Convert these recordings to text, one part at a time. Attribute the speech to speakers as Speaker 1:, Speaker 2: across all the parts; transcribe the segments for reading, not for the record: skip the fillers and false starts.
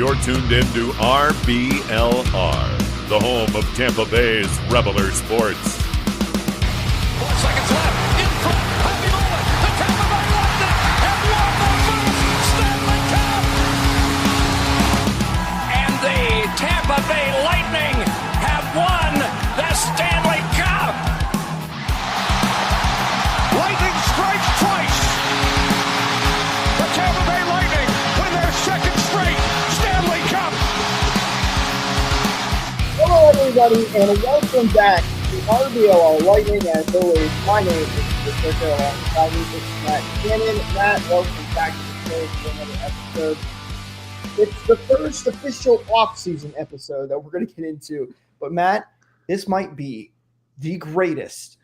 Speaker 1: You're tuned in to RBLR, the home of Tampa Bay's RBLR Sports.
Speaker 2: 4 seconds left. In front. Happy moment. The Tampa Bay Lightning have won the first Stanley Cup. And the Tampa Bay Lightning have won the Stanley Cup. Lightning strikes twice. The Tampa Bay Lightning win their second straight Stanley Cup.
Speaker 3: Hello, everybody, and welcome back to RBLR Lightning. As always, my name is Victor alongside me. This is Matt Cannon. Matt, welcome back to the show for another episode. It's the first official off-season episode that we're going to get into. But, Matt, this might be the greatest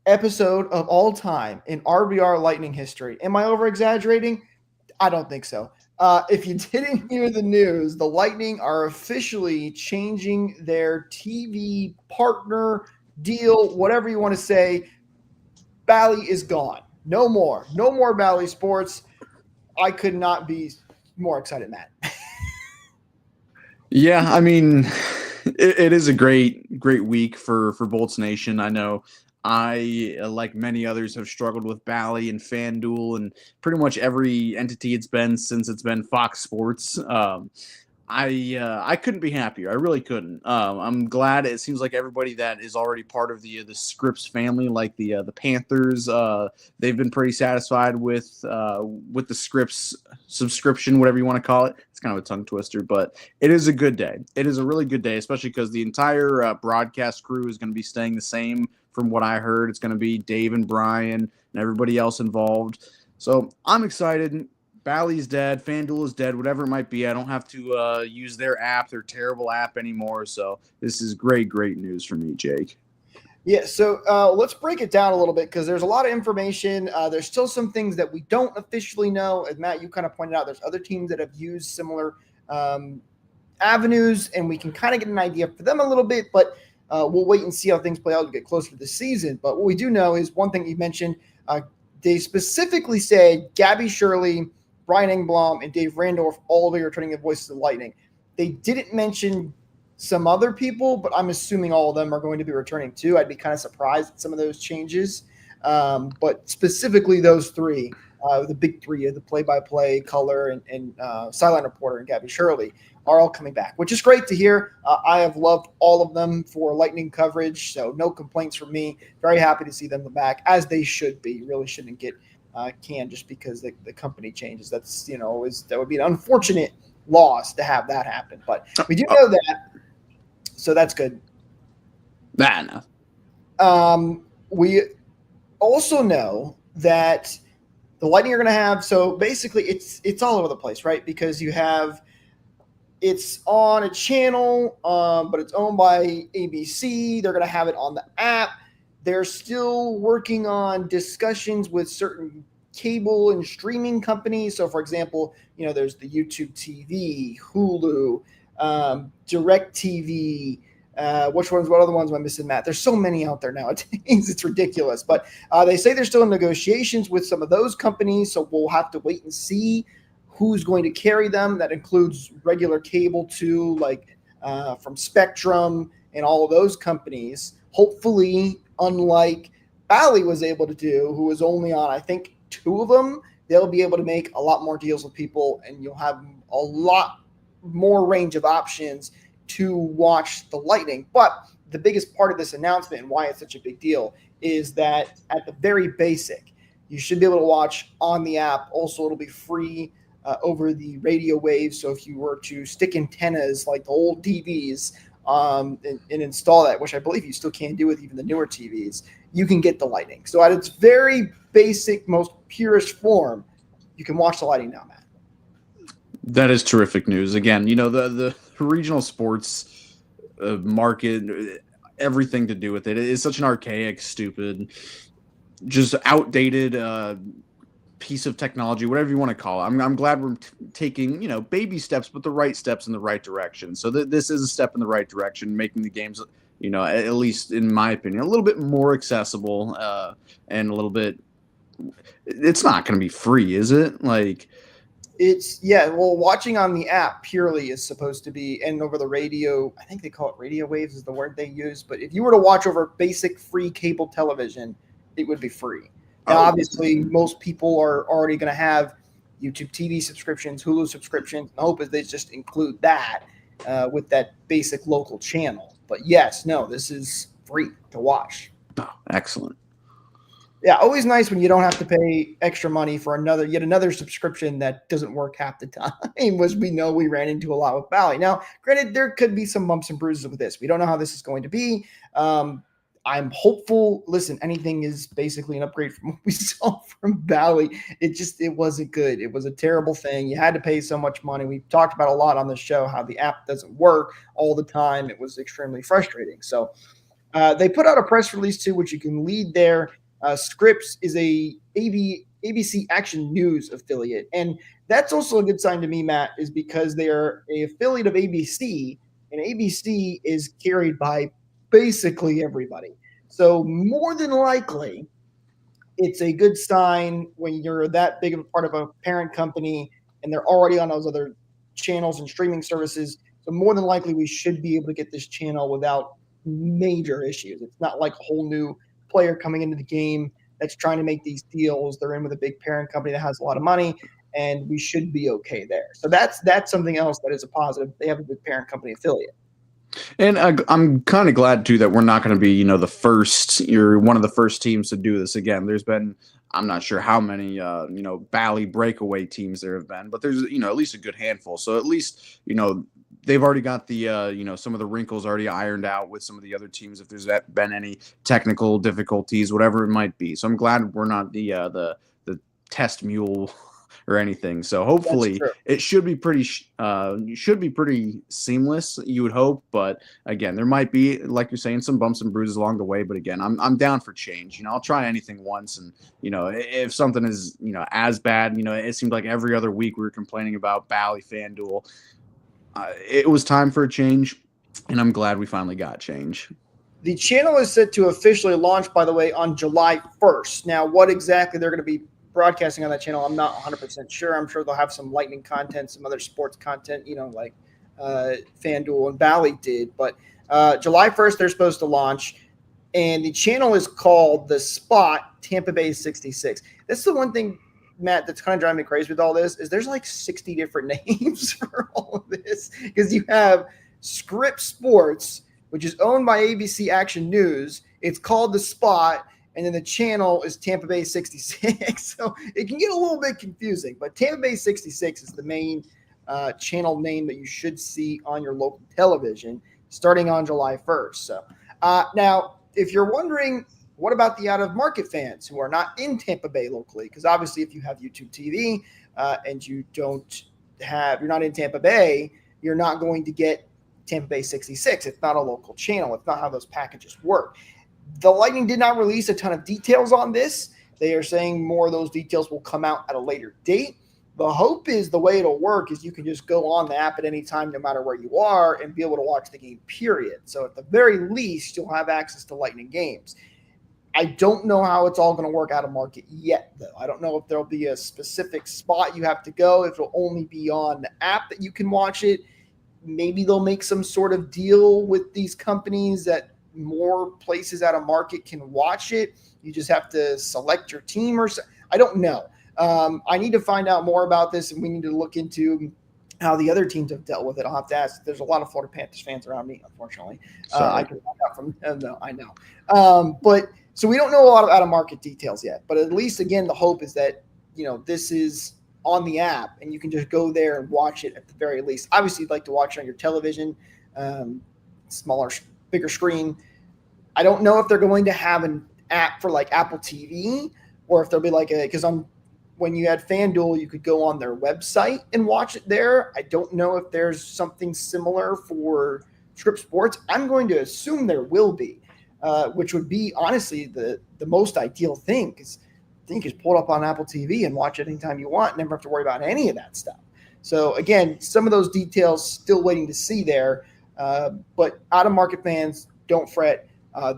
Speaker 3: episode of all time in RBR Lightning history. Am I over-exaggerating? I don't think so. If you didn't hear the news, the Lightning are officially changing their TV partner deal, whatever you want to say. Bally is gone. No more Bally Sports. I could not be more excited, Matt.
Speaker 4: Yeah, I mean, it is a great week for Bolts Nation. I know I, like many others, have struggled with Bally and FanDuel and pretty much every entity it's been since it's been Fox Sports. I couldn't be happier. I really couldn't. I'm glad. It seems like everybody that is already part of the Scripps family, like the Panthers, they've been pretty satisfied with the Scripps subscription, whatever you want to call it. It's kind of a tongue twister, but it is a good day. It is a really good day, especially because the entire broadcast crew is going to be staying the same. From what I heard, it's going to be Dave and Brian and everybody else involved. So I'm excited. Bally's dead. FanDuel is dead. Whatever it might be, I don't have to use their app, their terrible app anymore. So this is great news for me, Jake.
Speaker 3: Yeah, so let's break it down a little bit because there's a lot of information. There's still some things that we don't officially know. As Matt, you kind of pointed out, there's other teams that have used similar avenues, and we can kind of get an idea for them a little bit, but we'll wait and see how things play out to get closer to the season. But what we do know is one thing you mentioned, they specifically said Gabby Shirley, Brian Engblom, and Dave Randorf all be returning the voices of the Lightning. They didn't mention some other people, but I'm assuming all of them are going to be returning too. I'd be kind of surprised at some of those changes. But specifically those three, the big three of the play-by-play, color, and sideline reporter and Gabby Shirley are all coming back, which is great to hear. I have loved all of them for Lightning coverage, so no complaints from me. Very happy to see them back, as they should be. You really shouldn't get canned just because the company changes. That's, that would be an unfortunate loss to have that happen. But we do know that, so that's good.
Speaker 4: No.
Speaker 3: We also know that the Lightning are going to have, so basically it's all over the place, right? Because you have, it's on a channel, but it's owned by ABC. They're going to have it on the app. They're still working on discussions with certain cable and streaming companies. So, for example, there's the YouTube TV, Hulu, DirecTV. What other ones am I missing, Matt? There's so many out there nowadays. It's ridiculous. But they say they're still in negotiations with some of those companies, so we'll have to wait and see who's going to carry them. That includes regular cable too, like from Spectrum and all of those companies. Hopefully, unlike Bally was able to do, who was only on, I think, 2 of them, they'll be able to make a lot more deals with people, and you'll have a lot more range of options to watch the Lightning. But the biggest part of this announcement and why it's such a big deal is that at the very basic, you should be able to watch on the app. Also, it'll be free over the radio waves. So if you were to stick antennas like the old TVs and install that, which I believe you still can do with even the newer TVs, you can get the Lightning. So at its very basic, most purest form, you can watch the Lightning now, Matt.
Speaker 4: That is terrific news. Again, the regional sports market, everything to do with it is such an archaic, stupid, just outdated piece of technology, whatever you want to call it. I'm glad we're taking, baby steps, but the right steps in the right direction. So this is a step in the right direction, making the games, at least in my opinion, a little bit more accessible and a little bit. It's not going to be free, is it? Like,
Speaker 3: Well, watching on the app purely is supposed to be, and over the radio, I think they call it radio waves is the word they use. But if you were to watch over basic free cable television, it would be free. Now, obviously, most people are already going to have YouTube TV subscriptions, Hulu subscriptions. The hope is they just include that with that basic local channel. But yes, no, this is free to watch.
Speaker 4: Oh, excellent.
Speaker 3: Yeah, always nice when you don't have to pay extra money for yet another subscription that doesn't work half the time, which we know we ran into a lot with Bally. Now, granted, there could be some bumps and bruises with this. We don't know how this is going to be. I'm hopeful. Listen, anything is basically an upgrade from what we saw from Bally. It wasn't good. It was a terrible thing. You had to pay so much money. We've talked about a lot on the show how the app doesn't work all the time. It was extremely frustrating. So they put out a press release too, which you can read there. Scripps is a ABC Action News affiliate, and that's also a good sign to me, Matt, is because they are an affiliate of ABC, and ABC is carried by basically everybody. So more than likely, it's a good sign when you're that big of a part of a parent company and they're already on those other channels and streaming services. So more than likely, we should be able to get this channel without major issues. It's not like a whole new player coming into the game that's trying to make these deals. They're in with a big parent company that has a lot of money, and we should be okay there. So that's something else that is a positive. They have a big parent company affiliate.
Speaker 4: And I'm kind of glad too that we're not going to be, you're one of the first teams to do this again. There's been, I'm not sure how many, Bally breakaway teams there have been, but there's, at least a good handful. So at least, they've already got the, some of the wrinkles already ironed out with some of the other teams. If there's been any technical difficulties, whatever it might be. So I'm glad we're not the test mule or anything. So hopefully it should be pretty seamless, you would hope. But again, there might be, like you're saying, some bumps and bruises along the way. But again, I'm down for change. I'll try anything once. And, if something is, as bad, it seemed like every other week we were complaining about Bally FanDuel. It was time for a change, and I'm glad we finally got change.
Speaker 3: The channel is set to officially launch, by the way, on July 1st. Now, what exactly they're going to be broadcasting on that channel, I'm not 100% sure. I'm sure they'll have some lightning content, some other sports content, like FanDuel and Bally did. But July 1st, they're supposed to launch, and the channel is called The Spot Tampa Bay 66. That's the one thing, Matt, that's kind of driving me crazy with all this is there's like 60 different names for all of this because you have Scripps Sports, which is owned by ABC Action News. It's called The Spot, and then the channel is Tampa Bay 66. So it can get a little bit confusing, but Tampa Bay 66 is the main channel name that you should see on your local television starting on July 1st. So now, if you're wondering, what about the out-of-market fans who are not in Tampa Bay locally? Because obviously, if you have YouTube TV and you're not in Tampa Bay, you're not going to get Tampa Bay 66. It's not a local channel. It's not how those packages work. The Lightning did not release a ton of details on this. They are saying more of those details will come out at a later date. The hope is the way it'll work is you can just go on the app at any time, no matter where you are, and be able to watch the game, period. So at the very least, you'll have access to Lightning games. I don't know how it's all going to work out of market yet, though. I don't know if there'll be a specific spot you have to go, if it'll only be on the app that you can watch it. Maybe they'll make some sort of deal with these companies that more places out of market can watch it. You just have to select your team or so. I don't know. I need to find out more about this, and we need to look into how the other teams have dealt with it. I'll have to ask. There's a lot of Florida Panthers fans around me, unfortunately. I can find out from them. No, I know. So we don't know a lot of out-of-market details yet. But at least, again, the hope is that, this is on the app, and you can just go there and watch it at the very least. Obviously, you'd like to watch it on your television, smaller, bigger screen. I don't know if they're going to have an app for like Apple TV, or if there'll be like when you had FanDuel, you could go on their website and watch it there. I don't know if there's something similar for Scripps Sports. I'm going to assume there will be, which would be honestly the most ideal thing, because you can just pull it up on Apple TV and watch it anytime you want, never have to worry about any of that stuff. So again, some of those details still waiting to see there, but out-of-market fans, don't fret.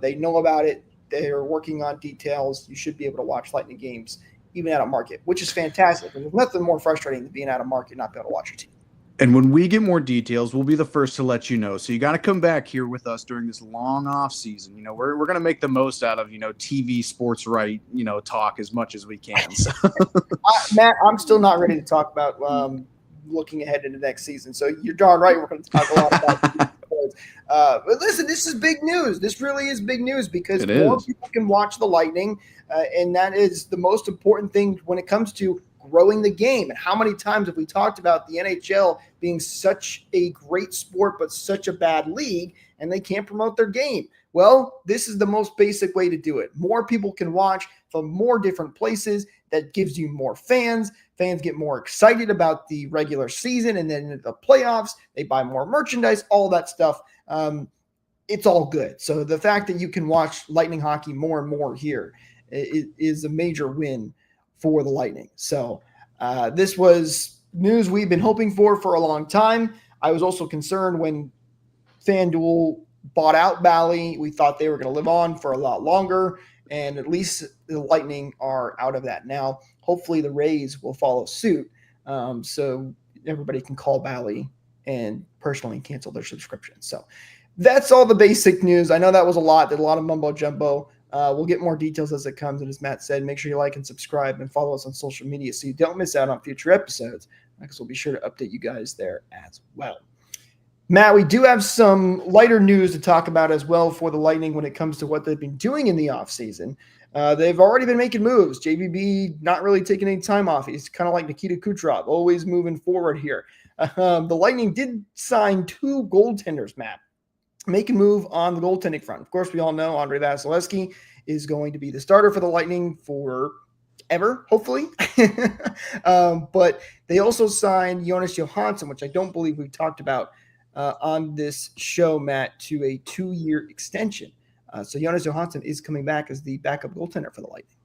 Speaker 3: They know about it. They're working on details. You should be able to watch Lightning games even out of market, which is fantastic. There's nothing more frustrating than being out of market and not being able to watch your team.
Speaker 4: And when we get more details, we'll be the first to let you know. So you got to come back here with us during this long off season. You know, we're going to make the most out of, TV sports right, talk as much as we can. So.
Speaker 3: Matt, I'm still not ready to talk about looking ahead into next season. So you're darn right. We're going to talk a lot about but listen, this is big news. This really is big news because more people can watch the Lightning. And that is the most important thing when it comes to growing the game. And how many times have we talked about the NHL being such a great sport, but such a bad league, and they can't promote their game? Well, this is the most basic way to do it. More people can watch from more different places. That gives you more fans. Fans get more excited about the regular season, and then the playoffs, they buy more merchandise, all that stuff. It's all good. So the fact that you can watch Lightning hockey more and more here is a major win for the Lightning. So this was news we've been hoping for a long time. I was also concerned when FanDuel bought out Bally. We thought they were going to live on for a lot longer, and at least the Lightning are out of that now. Hopefully the Rays will follow suit, so everybody can call Bally and personally cancel their subscription. So that's all the basic news. I know that was a lot. There's a lot of mumbo jumbo. We'll get more details as it comes. And as Matt said, make sure you like and subscribe and follow us on social media so you don't miss out on future episodes, because we'll be sure to update you guys there as well. Matt, we do have some lighter news to talk about as well for the Lightning when it comes to what they've been doing in the offseason. They've already been making moves. JVB not really taking any time off. He's kind of like Nikita Kucherov, always moving forward here. The Lightning did sign 2 goaltenders, Matt. Make a move on the goaltending front. Of course, we all know Andrei Vasilevsky is going to be the starter for the Lightning forever, hopefully. But they also signed Jonas Johansson, which I don't believe we've talked about on this show, Matt, to a 2-year extension. So Jonas Johansson is coming back as the backup goaltender for the Lightning.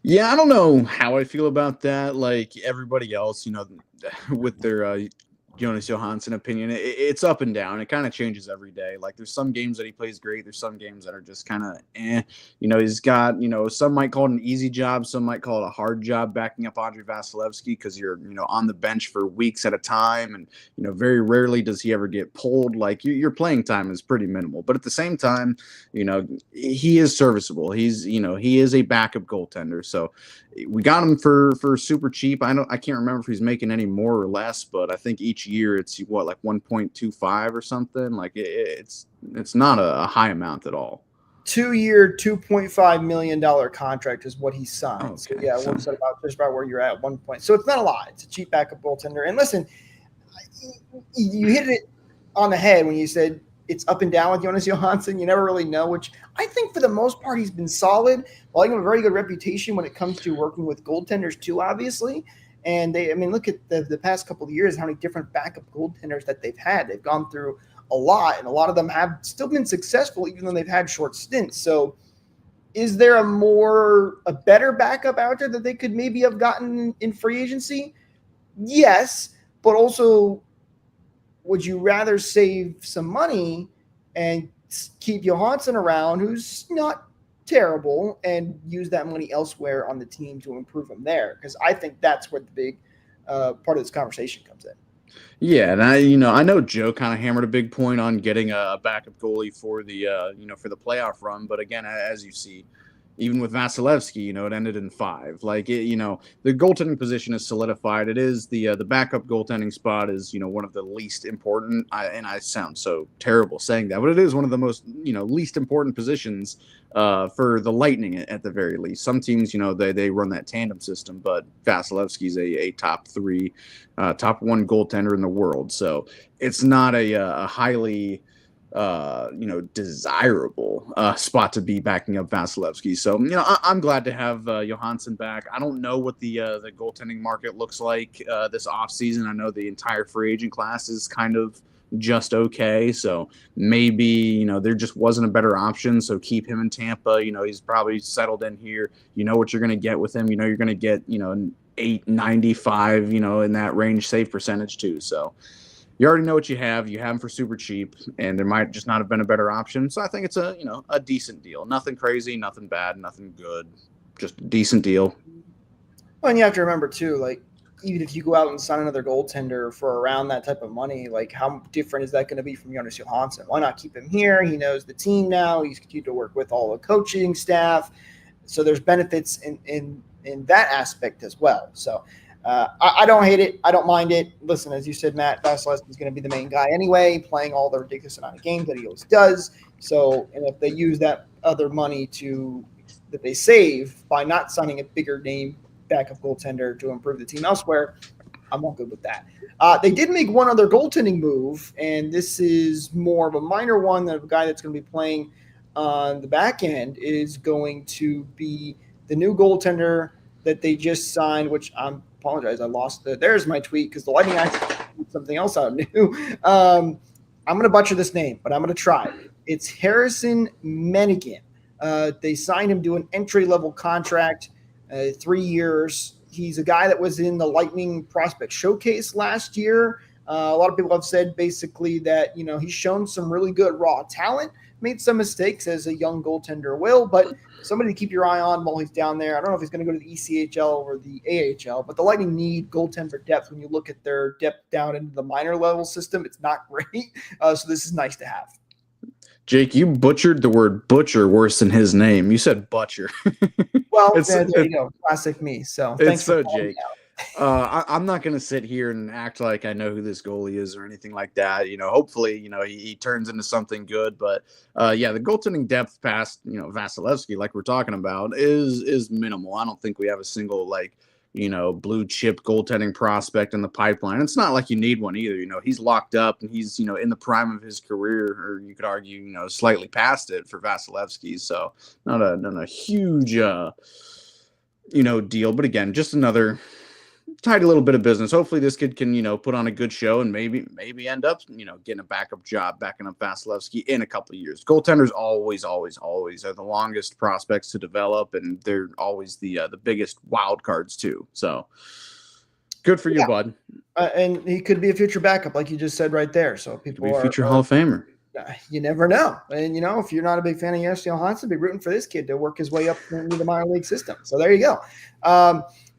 Speaker 4: Yeah, I don't know how I feel about that. Like everybody else, with their Jonas Johansson opinion, it's up and down. It kind of changes every day. Like there's some games that he plays great. There's some games that are just kind of he's got, some might call it an easy job. Some might call it a hard job backing up Andrei Vasilevsky because you're, on the bench for weeks at a time. And, very rarely does he ever get pulled. Like your playing time is pretty minimal. But at the same time, he is serviceable. He's, he is a backup goaltender. So we got him for super cheap. I can't remember if he's making any more or less, but I think each year it's like 1.25 or something. Like it's not a high amount at all.
Speaker 3: 2-year, $2.5 million contract is what he signed.
Speaker 4: Okay.
Speaker 3: So yeah, works out just about where you're at 1 point. So it's not a lot. It's a cheap backup goaltender. And listen, you hit it on the head when you said it's up and down with Jonas Johansson. You never really know, which I think for the most part he's been solid. Well, he has a very good reputation when it comes to working with goaltenders too, obviously. And look at the past couple of years, how many different backup goaltenders that they've had. They've gone through a lot, and a lot of them have still been successful, even though they've had short stints. So is there a better backup out there that they could maybe have gotten in free agency? Yes, but also would you rather save some money and keep Johansson around, who's not terrible, and use that money elsewhere on the team to improve him there? Because I think that's where the big part of this conversation comes in.
Speaker 4: Yeah, and I know Joe kind of hammered a big point on getting a backup goalie for the for the playoff run, but again, as you see, even with Vasilevsky, it ended in 5. Like the goaltending position is solidified. It is the backup goaltending spot is one of the least important. I sound so terrible saying that, but it is one of the most least important positions for the Lightning at the very least. Some teams they run that tandem system, but Vasilevsky's a top 3, top 1 goaltender in the world. So it's not a highly desirable spot to be backing up Vasilevsky. So, I'm glad to have Johansson back. I don't know what the goaltending market looks like this offseason. I know the entire free agent class is kind of just okay. So maybe, there just wasn't a better option. So keep him in Tampa. He's probably settled in here. You know what you're going to get with him. You're going to get, an 8.95, in that range save percentage too. So you already know what you have. You have them for super cheap, and there might just not have been a better option. So I think it's a decent deal. Nothing crazy, nothing bad, nothing good. Just a decent deal.
Speaker 3: Well, and you have to remember too, like even if you go out and sign another goaltender for around that type of money, like how different is that going to be from Jonas Johansson? Why not keep him here? He knows the team now. He's continued to work with all the coaching staff, so there's benefits in that aspect as well. So I don't hate it. I don't mind it. Listen, as you said, Matt, Vasilevsky is going to be the main guy anyway, playing all the ridiculous amount of games that he always does. So, and if they use that other money that they save by not signing a bigger name backup goaltender to improve the team elsewhere, I'm all good with that. They did make one other goaltending move, and this is more of a minor one. That a guy that's going to be playing on the back end is going to be the new goaltender that they just signed, which I apologize, I lost there's my tweet because the Lightning actually tweeted something else out new. I'm going to butcher this name, but I'm going to try. It's Harrison Menigan. They signed him to an entry-level contract, 3 years. He's a guy that was in the Lightning Prospect Showcase last year. A lot of people have said basically that, he's shown some really good raw talent, made some mistakes as a young goaltender will, but somebody to keep your eye on while he's down there. I don't know if he's going to go to the ECHL or the AHL, but the Lightning need goaltender depth. When you look at their depth down into the minor level system, it's not great. So this is nice to have.
Speaker 4: Jake, you butchered the word butcher worse than his name. You said butcher.
Speaker 3: Well, there you go. Classic me. So thanks for
Speaker 4: Jake. I'm not going to sit here and act like I know who this goalie is or anything like that. Hopefully, he turns into something good. But, the goaltending depth past, Vasilevsky, like we're talking about, is minimal. I don't think we have a single, blue chip goaltending prospect in the pipeline. It's not like you need one either. He's locked up and he's, in the prime of his career, or you could argue, slightly past it for Vasilevsky. So not a huge, deal. But again, just another tidy little bit of business. Hopefully this kid can, put on a good show and maybe end up, getting a backup job, backing up Vasilevsky in a couple of years. Goaltenders always are the longest prospects to develop, and they're always the biggest wild cards too. So good for you, bud.
Speaker 3: And he could be a future backup, like you just said right there. So people
Speaker 4: could be a future Hall of Famer.
Speaker 3: You never know. And, if you're not a big fan of Jonas Johansson, be rooting for this kid to work his way up into the minor league system. So there you go.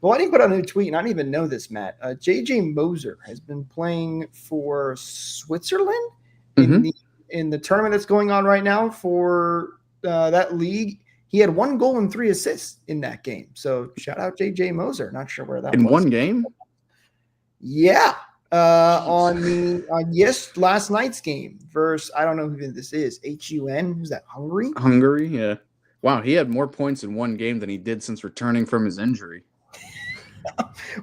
Speaker 3: Well, I didn't put out a new tweet, and I didn't even know this, Matt. J.J. Moser has been playing for Switzerland in the tournament that's going on right now for that league. He had 1 goal and 3 assists in that game. So shout out J.J. Moser. Not sure where that was.
Speaker 4: In one game?
Speaker 3: Yeah. On last night's game versus, I don't know who this is, HUN. Who's that? Hungary,
Speaker 4: yeah. Wow, he had more points in one game than he did since returning from his injury.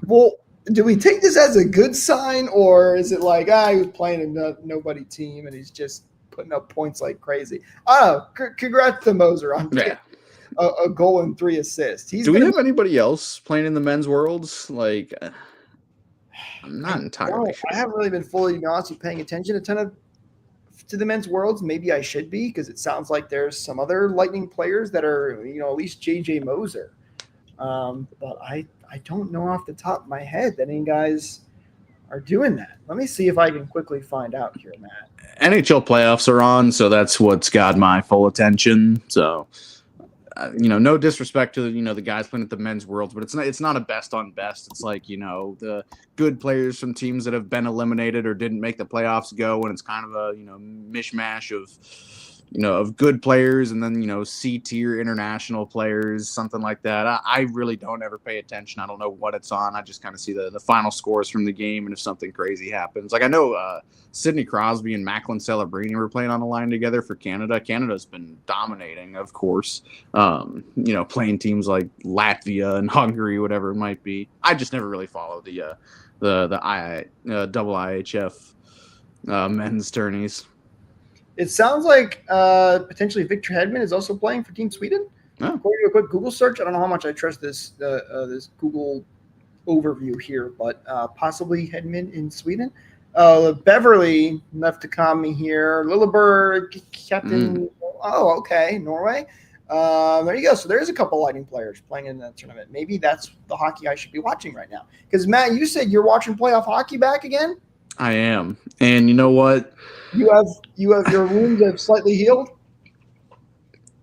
Speaker 3: Well, do we take this as a good sign, or is it like, he was playing a nobody team and he's just putting up points like crazy? I don't know. Congrats to Moser on a goal and 3 assists.
Speaker 4: Do we have anybody else playing in the men's worlds? I'm not entirely sure.
Speaker 3: I haven't really been fully, to be honest, paying attention to the men's worlds. Maybe I should be, because it sounds like there's some other Lightning players that are, at least J.J. Moser. But I don't know off the top of my head that any guys are doing that. Let me see if I can quickly find out here, Matt.
Speaker 4: NHL playoffs are on, so that's what's got my full attention. So, no disrespect to the guys playing at the men's worlds, but it's not a best on best. It's like, the good players from teams that have been eliminated or didn't make the playoffs go, and it's kind of a mishmash of good players, and then C-tier international players, something like that. I really don't ever pay attention. I don't know what it's on. I just kind of see the final scores from the game, and if something crazy happens. Like, I know Sidney Crosby and Macklin Celebrini were playing on the line together for Canada. Canada's been dominating, of course. Playing teams like Latvia and Hungary, whatever it might be. I just never really followed the double IHF men's tourneys.
Speaker 3: It sounds like potentially Victor Hedman is also playing for Team Sweden.
Speaker 4: Oh.
Speaker 3: According to a quick Google search, I don't know how much I trust this Google overview here, but possibly Hedman in Sweden. Beverly left to comment here. Lilleberg, Captain. Oh, okay, Norway. There you go. So there's a couple Lightning players playing in that tournament. Maybe that's the hockey I should be watching right now. Because, Matt, you said you're watching playoff hockey back again?
Speaker 4: I am. And you know what?
Speaker 3: You have your wounds have slightly healed?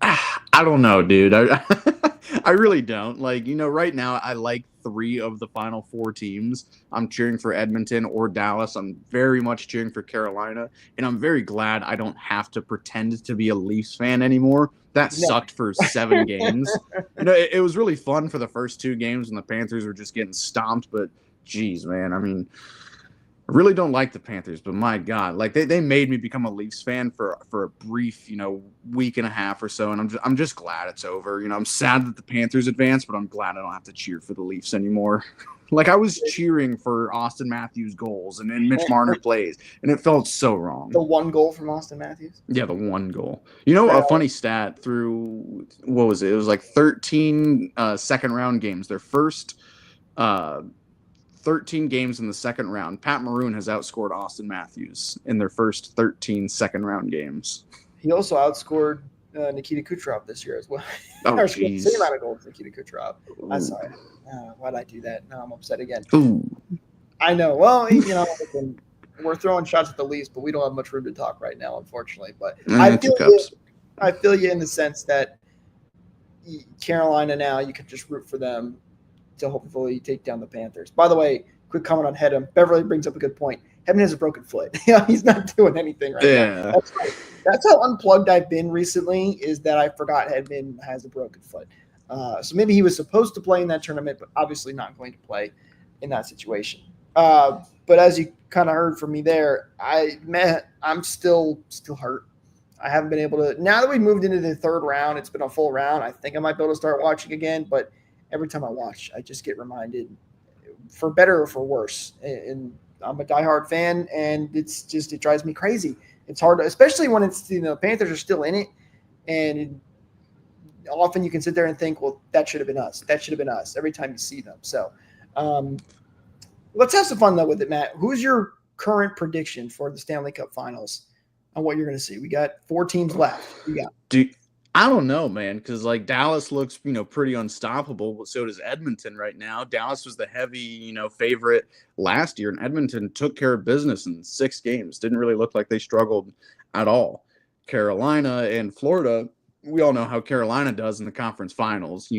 Speaker 4: I don't know, dude. I really don't. Like, right now I like 3 of the final 4 teams. I'm cheering for Edmonton or Dallas. I'm very much cheering for Carolina, and I'm very glad I don't have to pretend to be a Leafs fan anymore. That
Speaker 3: No.
Speaker 4: sucked for 7 games. It was really fun for the first 2 games when the Panthers were just getting stomped, but geez, man, I mean, I really don't like the Panthers, but my God, like they made me become a Leafs fan for a brief, week and a half or so, and I'm just glad it's over. I'm sad that the Panthers advanced, but I'm glad I don't have to cheer for the Leafs anymore. Like I was cheering for Austin Matthews goals and then Mitch Marner plays, and it felt so wrong.
Speaker 3: The 1 goal from Austin Matthews?
Speaker 4: Yeah, the 1 goal. A funny stat through, what was it? It was like 13 second round games. Their first 13 games in the second round. Pat Maroon has outscored Austin Matthews in their first 13 second round games.
Speaker 3: He also outscored Nikita Kucherov this year as well.
Speaker 4: Oh,
Speaker 3: jeez. Same amount of goals as Nikita Kucherov. I'm sorry. Why'd I do that? Now I'm upset again.
Speaker 4: Ooh.
Speaker 3: I know. Well, we're throwing shots at the Leafs, but we don't have much room to talk right now, unfortunately. But I feel you in the sense that Carolina now, you can just root for them to hopefully take down the Panthers. By the way, quick comment on Hedman. Beverly brings up a good point. Hedman has a broken foot. He's not doing anything right now. That's how unplugged I've been recently, is that I forgot Hedman has a broken foot. So maybe he was supposed to play in that tournament, but obviously not going to play in that situation. But as you kind of heard from me there, I'm still hurt. I haven't been able to – now that we've moved into the 3rd round, it's been a full round. I think I might be able to start watching again, but – every time I watch, I just get reminded, for better or for worse. And I'm a diehard fan, and it drives me crazy. It's hard, especially when it's, Panthers are still in it. And often you can sit there and think, well, that should have been us. That should have been us every time you see them. So let's have some fun though with it, Matt. Who's your current prediction for the Stanley Cup Finals on what you're going to see? We got 4 teams left.
Speaker 4: I don't know, man, because Dallas looks, pretty unstoppable, but so does Edmonton right now. Dallas was the heavy, favorite last year, and Edmonton took care of business in 6 games. Didn't really look like they struggled at all. Carolina and Florida, we all know how Carolina does in the conference finals.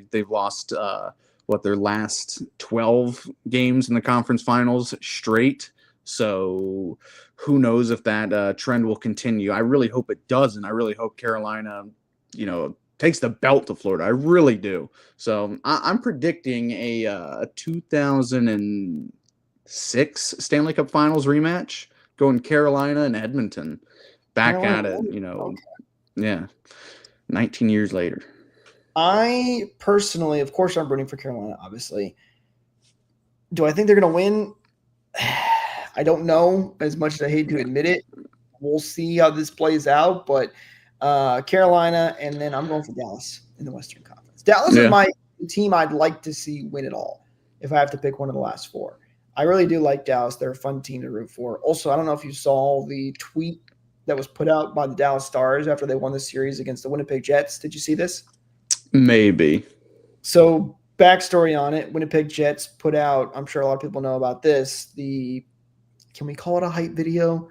Speaker 4: They've lost their last 12 games in the conference finals straight. So who knows if that trend will continue. I really hope it doesn't. I really hope Carolina takes the belt to Florida. I really do. So I'm predicting a 2006 Stanley Cup Finals rematch, going Carolina and Edmonton back at it,
Speaker 3: Okay.
Speaker 4: Yeah, 19 years later.
Speaker 3: I personally, of course, I'm rooting for Carolina, obviously. Do I think they're going to win? I don't know, as much as I hate to admit it. We'll see how this plays out, but Carolina, and then I'm going for Dallas in the Western Conference. Dallas is my team I'd like to see win it all if I have to pick one of the last 4. I really do like Dallas. They're a fun team to root for. Also, I don't know if you saw the tweet that was put out by the Dallas Stars after they won the series against the Winnipeg Jets. Did you see this?
Speaker 4: Maybe.
Speaker 3: So, backstory on it, Winnipeg Jets put out, I'm sure a lot of people know about this, can we call it a hype video?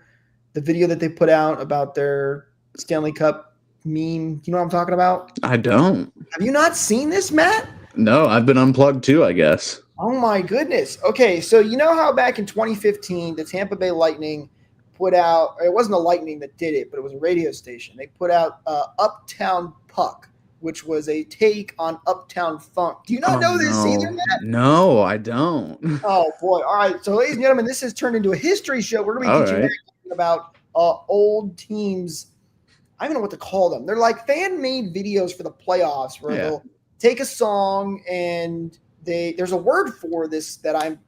Speaker 3: The video that they put out about their Stanley Cup meme. You know what I'm talking about?
Speaker 4: I don't.
Speaker 3: Have you not seen this, Matt?
Speaker 4: No, I've been unplugged too, I guess.
Speaker 3: Oh my goodness. Okay, so you know how back in 2015, the Tampa Bay Lightning put out, it wasn't the Lightning that did it, but it was a radio station. They put out Uptown Puck, which was a take on Uptown Funk. Do you not know this either, Matt?
Speaker 4: No, I don't.
Speaker 3: Oh, boy. All right. So, ladies and gentlemen, this has turned into a history show. We're going to be teaching about old teams. I don't know what to call them. They're like fan-made videos for the playoffs where they'll take a song and there's a word for this that I'm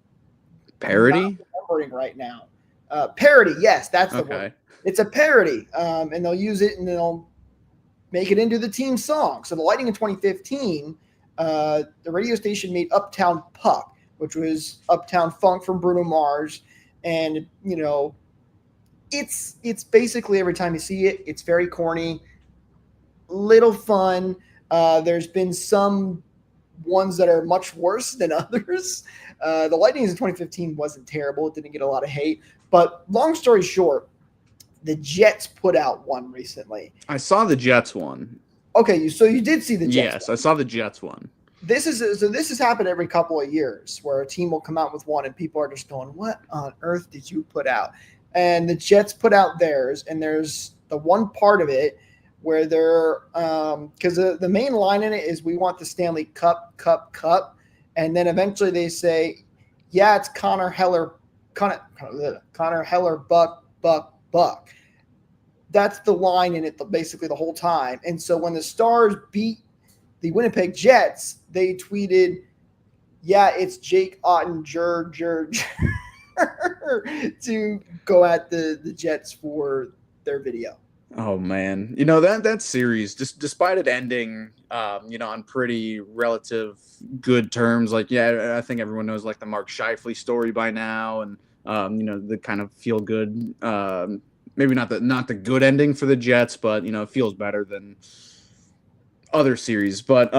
Speaker 4: parody?
Speaker 3: not remembering right now. Parody, yes, that's the word. It's a parody, and they'll use it and they'll make it into the team song. So the Lightning in 2015, the radio station made Uptown Puck, which was Uptown Funk from Bruno Mars. And, you know, it's basically every time you see it, it's very corny, little fun. There's been some ones that are much worse than others. The Lightning's in 2015 wasn't terrible. It didn't get a lot of hate. But long story short, the Jets put out one recently.
Speaker 4: I saw the Jets one.
Speaker 3: Okay, so you did see the Jets.
Speaker 4: Yes, I saw the Jets one.
Speaker 3: This has happened every couple of years where a team will come out with one and people are just going, what on earth did you put out? And the Jets put out theirs, and there's the one part of it where they're because the main line in it is we want the Stanley Cup, and then eventually they say, yeah, it's Connor Heller, Buck. That's the line in it basically the whole time. And so when the Stars beat the Winnipeg Jets, they tweeted, yeah, it's Jake Ottinger to go at the Jets for their video.
Speaker 4: Oh man, that series, just despite it ending, on pretty relative good terms. Like, yeah, I think everyone knows like the Mark Scheifele story by now, and the kind of feel good, maybe not the good ending for the Jets, but it feels better than other series. But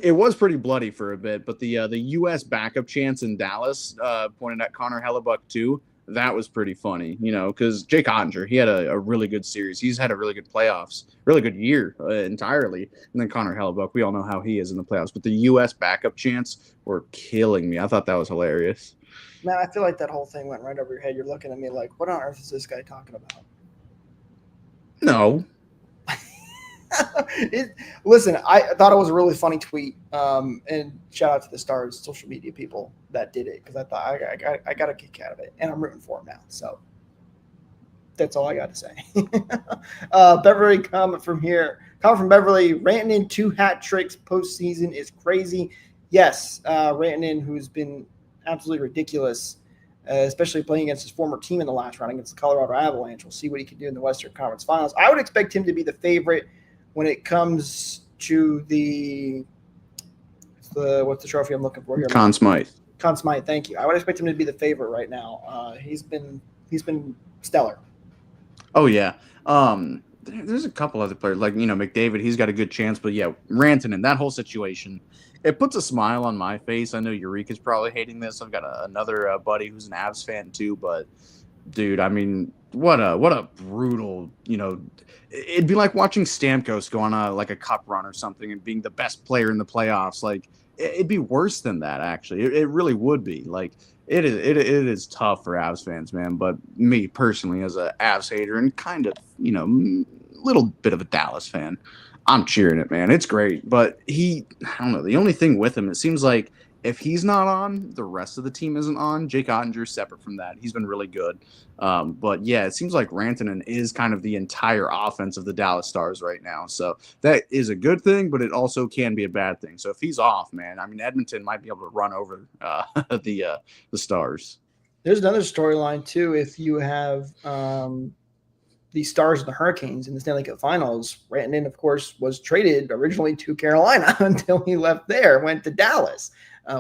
Speaker 4: it was pretty bloody for a bit. But the U.S. backup chance in Dallas, pointed at Connor Hellebuck too. That was pretty funny, because Jake Ottinger, he had a really good series. He's had a really good playoffs, really good year entirely. And then Connor Hellebuck, we all know how he is in the playoffs. But the U.S. backup chants were killing me. I thought that was hilarious.
Speaker 3: Man, I feel like that whole thing went right over your head. You're looking at me like, what on earth is this guy talking about?
Speaker 4: No.
Speaker 3: Listen, I thought it was a really funny tweet, and shout out to the Stars social media people that did it, because I thought I got a kick out of it, and I'm rooting for him now. So that's all I got to say. Beverly comment from Beverly. Rantanen 2 hat tricks postseason is crazy. Yes, Rantanen, who's been absolutely ridiculous, especially playing against his former team in the last round against the Colorado Avalanche. We'll see what he can do in the Western Conference Finals. I would expect him to be the favorite when it comes to what's the trophy I'm looking for here?
Speaker 4: Conn Smythe.
Speaker 3: Conn Smythe, thank you. I would expect him to be the favorite right now. He's been stellar.
Speaker 4: Oh yeah. There's a couple other players like McDavid. He's got a good chance, but yeah, Rantanen, that whole situation, it puts a smile on my face. I know Eureka's probably hating this. I've got another buddy who's an Avs fan too, but dude, I mean, what a brutal, it'd be like watching Stamkos go on a cup run or something and being the best player in the playoffs. Like, it'd be worse than that, actually. It really would be. Like, it is tough for Avs fans, man. But me personally, as a Avs hater and kind of, little bit of a Dallas fan, I'm cheering it, man. It's great. But I don't know, the only thing with him, it seems like if he's not on, the rest of the team isn't on. Jake Ottinger's separate from that. He's been really good. But, yeah, it seems like Rantanen is kind of the entire offense of the Dallas Stars right now. So that is a good thing, but it also can be a bad thing. So if he's off, man, I mean, Edmonton might be able to run over the Stars.
Speaker 3: There's another storyline, too. If you have the Stars and the Hurricanes in the Stanley Cup Finals, Rantanen, of course, was traded originally to Carolina until he left there, went to Dallas.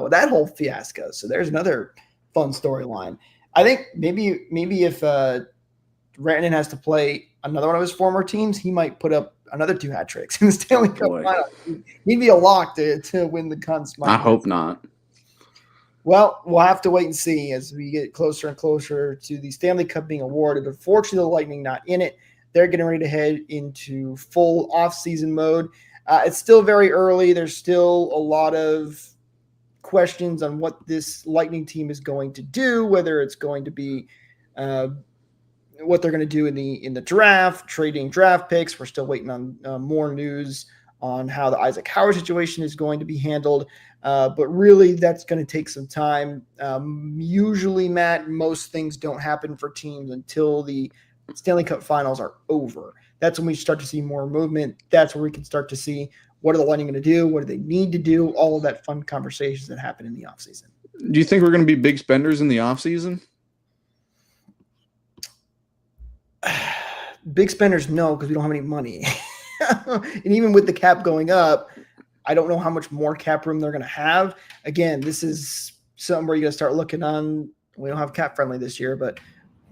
Speaker 3: With that whole fiasco. So there's another fun storyline. I think maybe if Rantanen has to play another one of his former teams, he might put up another 2 hat tricks in the Stanley Cup Finals. He'd be a lock to win the Conn Smythe.
Speaker 4: I hope not.
Speaker 3: Well, we'll have to wait and see as we get closer and closer to the Stanley Cup being awarded. Unfortunately, the Lightning not in it. They're getting ready to head into full off-season mode. It's still very early. There's still a lot of questions on what this Lightning team is going to do, whether it's going to be what they're going to do in the draft, trading draft picks. We're still waiting on more news on how the Isaac Howard situation is going to be handled. But really, that's going to take some time. Usually, Matt, most things don't happen for teams until the Stanley Cup Finals are over. That's when we start to see more movement. That's where we can start to see what are the Lightning going to do, what do they need to do, all of that fun conversations that happen in the offseason.
Speaker 4: Do you think we're going to be big spenders in the offseason?
Speaker 3: Big spenders, no, because we don't have any money. And even with the cap going up, I don't know how much more cap room they're going to have. Again, this is something where you're going to start looking on. We don't have cap friendly this year, but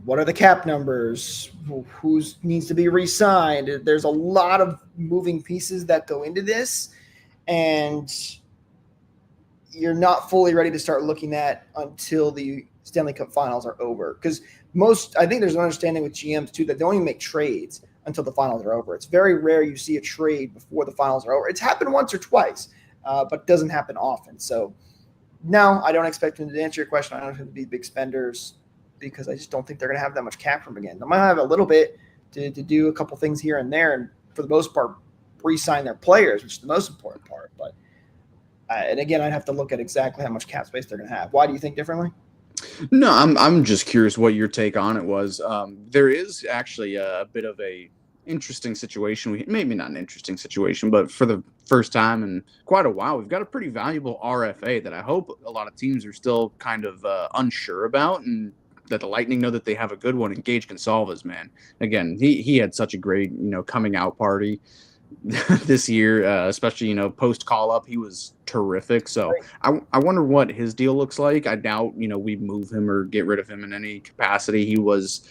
Speaker 3: what are the cap numbers? Who needs to be re-signed? There's a lot of moving pieces that go into this, and you're not fully ready to start looking at until the Stanley Cup Finals are over. Because I think there's an understanding with GMs too that they don't even make trades until the finals are over. It's very rare you see a trade before the finals are over. It's happened once or twice, but it doesn't happen often. So, no, I don't expect them to answer your question. I don't expect them to be big spenders because I just don't think they're going to have that much cap room again. They might have a little bit to do a couple things here and there, and for the most part, re-sign their players, which is the most important part. But and again, I'd have to look at exactly how much cap space they're going to have. Why do you think differently?
Speaker 4: No, I'm just curious what your take on it was. There is actually a bit of a interesting situation. Maybe not an interesting situation, but for the first time in quite a while, we've got a pretty valuable RFA that I hope a lot of teams are still kind of unsure about, and that the Lightning know that they have a good one. And Gage Gonsalves, man, again, he had such a great coming out party this year, especially post call up. He was terrific. So I wonder what his deal looks like. I doubt we move him or get rid of him in any capacity. He was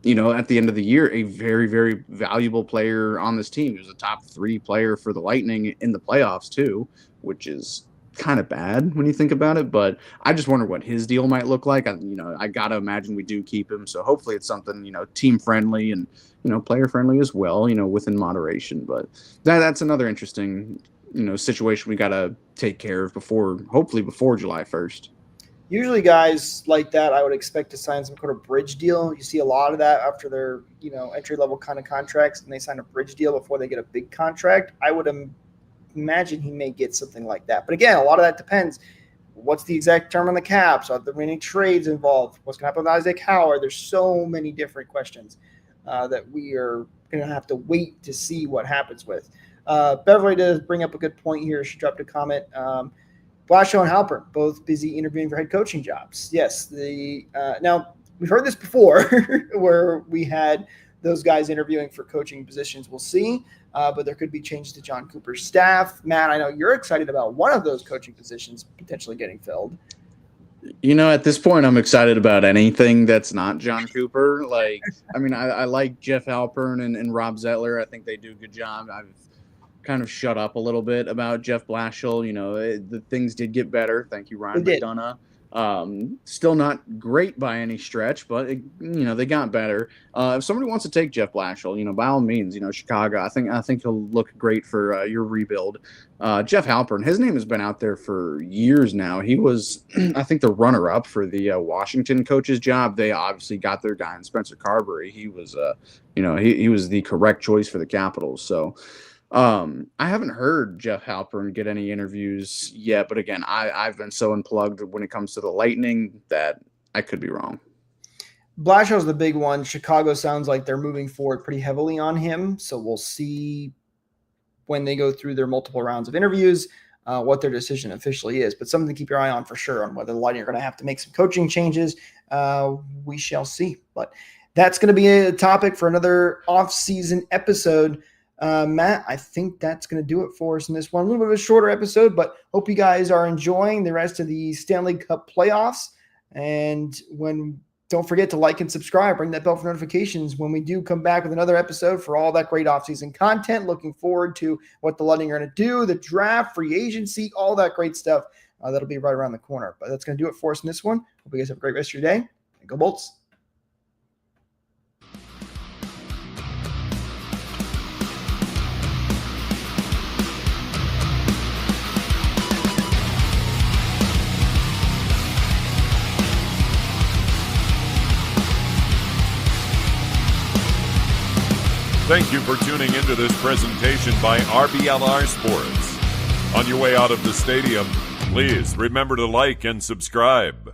Speaker 4: at the end of the year a very, very valuable player on this team. He was a top 3 player for the Lightning in the playoffs too, which is kind of bad when you think about it. But I just wonder what his deal might look like. I gotta imagine we do keep him, so hopefully it's something team friendly and player friendly as well, within moderation. But that's another interesting situation we gotta take care of hopefully before July 1st.
Speaker 3: Usually guys like that, I would expect to sign some kind of bridge deal. You see a lot of that after their entry-level kind of contracts, and they sign a bridge deal before they get a big contract. I would imagine he may get something like that. But again, a lot of that depends. What's the exact term on the cap? So are there any trades involved? What's going to happen with Isaac Howard? There's so many different questions that we are going to have to wait to see what happens with. Beverly does bring up a good point here. She dropped a comment. Blashill and Halpern, both busy interviewing for head coaching jobs. Yes, now we've heard this before where we had those guys interviewing for coaching positions. We'll see, but there could be changes to John Cooper's staff. Matt, I know you're excited about one of those coaching positions potentially getting filled.
Speaker 4: At this point, I'm excited about anything that's not John Cooper. I like Jeff Halpern and Rob Zettler. I think they do a good job. I've kind of shut up a little bit about Jeff Blashill. The things did get better. Thank you, Ryan McDonough. Still not great by any stretch, but they got better. If somebody wants to take Jeff Blashill, by all means, Chicago, I think he'll look great for your rebuild. Jeff Halpern, his name has been out there for years now. He was, I think, the runner-up for the Washington coach's job. They obviously got their guy in Spencer Carberry. He was, he was the correct choice for the Capitals. So, I haven't heard Jeff Halpern get any interviews yet, but again, I've been so unplugged when it comes to the Lightning that I could be wrong.
Speaker 3: Blashill's the big one. Chicago sounds like they're moving forward pretty heavily on him, so we'll see when they go through their multiple rounds of interviews what their decision officially is. But something to keep your eye on for sure on whether the Lightning are going to have to make some coaching changes. We shall see. But that's going to be a topic for another off-season episode. Matt, I think that's going to do it for us in this one. A little bit of a shorter episode, but hope you guys are enjoying the rest of the Stanley Cup playoffs. And don't forget to like and subscribe, ring that bell for notifications when we do come back with another episode for all that great offseason content. Looking forward to what the Lightning are going to do, the draft, free agency, all that great stuff. That'll be right around the corner. But that's going to do it for us in this one. Hope you guys have a great rest of your day. And go Bolts.
Speaker 1: Thank you for tuning into this presentation by RBLR Sports. On your way out of the stadium, please remember to like and subscribe.